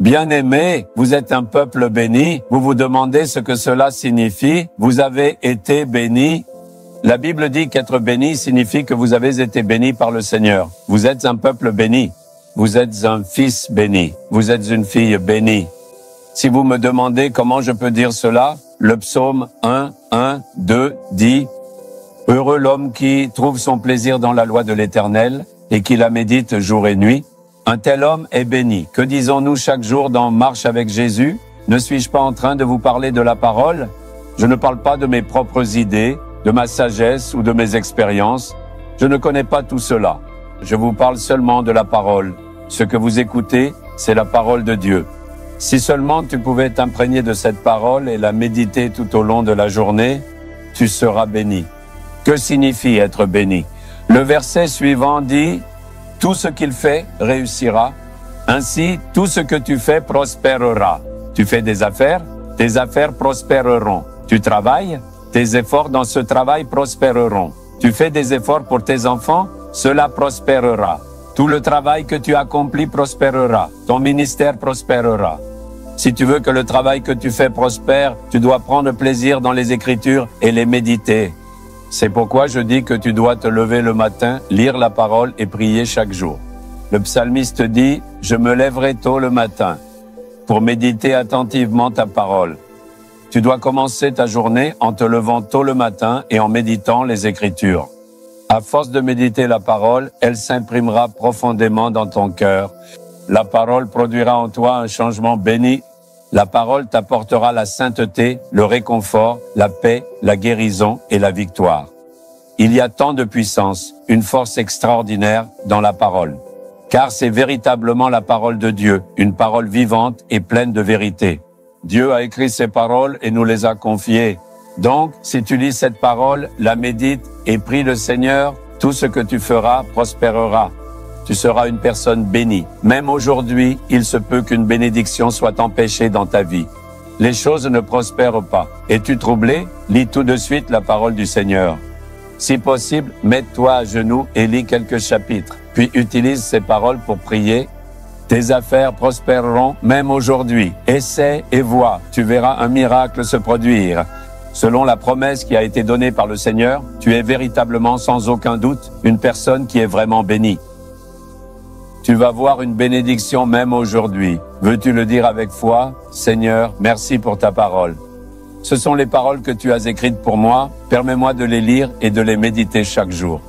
Bien-aimés, vous êtes un peuple béni. Vous vous demandez ce que cela signifie. Vous avez été bénis. La Bible dit qu'être béni signifie que vous avez été béni par le Seigneur. Vous êtes un peuple béni. Vous êtes un fils béni. Vous êtes une fille bénie. Si vous me demandez comment je peux dire cela, le psaume 1:2 dit « Heureux l'homme qui trouve son plaisir dans la loi de l'Éternel et qui la médite jour et nuit. Un tel homme est béni. » Que disons-nous chaque jour dans Marche avec Jésus? Ne suis-je pas en train de vous parler de la parole? Je ne parle pas de mes propres idées, de ma sagesse ou de mes expériences. Je ne connais pas tout cela. Je vous parle seulement de la parole. Ce que vous écoutez, c'est la parole de Dieu. Si seulement tu pouvais t'imprégner de cette parole et la méditer tout au long de la journée, tu seras béni. Que signifie être béni? Le verset suivant dit « Tout ce qu'il fait réussira. Ainsi, tout ce que tu fais prospérera. » Tu fais des affaires, tes affaires prospéreront. Tu travailles, tes efforts dans ce travail prospéreront. Tu fais des efforts pour tes enfants, cela prospérera. Tout le travail que tu accomplis prospérera. Ton ministère prospérera. Si tu veux que le travail que tu fais prospère, tu dois prendre plaisir dans les Écritures et les méditer. C'est pourquoi je dis que tu dois te lever le matin, lire la parole et prier chaque jour. Le psalmiste dit « Je me lèverai tôt le matin pour méditer attentivement ta parole ». Tu dois commencer ta journée en te levant tôt le matin et en méditant les Écritures. À force de méditer la parole, elle s'imprimera profondément dans ton cœur. La parole produira en toi un changement béni. La parole t'apportera la sainteté, le réconfort, la paix, la guérison et la victoire. Il y a tant de puissance, une force extraordinaire dans la parole. Car c'est véritablement la parole de Dieu, une parole vivante et pleine de vérité. Dieu a écrit ces paroles et nous les a confiées. Donc, si tu lis cette parole, la médites et prie le Seigneur, tout ce que tu feras prospérera. Tu seras une personne bénie. Même aujourd'hui, il se peut qu'une bénédiction soit empêchée dans ta vie. Les choses ne prospèrent pas. Es-tu troublé? Lis tout de suite la parole du Seigneur. Si possible, mets-toi à genoux et lis quelques chapitres. Puis utilise ces paroles pour prier. Tes affaires prospéreront même aujourd'hui. Essaie et vois. Tu verras un miracle se produire. Selon la promesse qui a été donnée par le Seigneur, tu es véritablement, sans aucun doute, une personne qui est vraiment bénie. Tu vas voir une bénédiction même aujourd'hui. Veux-tu le dire avec foi? Seigneur, merci pour ta parole. Ce sont les paroles que tu as écrites pour moi. Permets-moi de les lire et de les méditer chaque jour.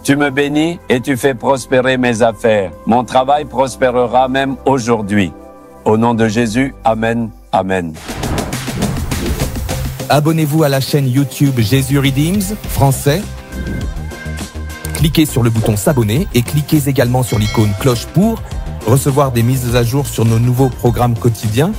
Tu me bénis et tu fais prospérer mes affaires. Mon travail prospérera même aujourd'hui. Au nom de Jésus, Amen, Amen. Abonnez-vous à la chaîne YouTube Jésus Redeems français. Cliquez sur le bouton s'abonner et cliquez également sur l'icône cloche pour recevoir des mises à jour sur nos nouveaux programmes quotidiens.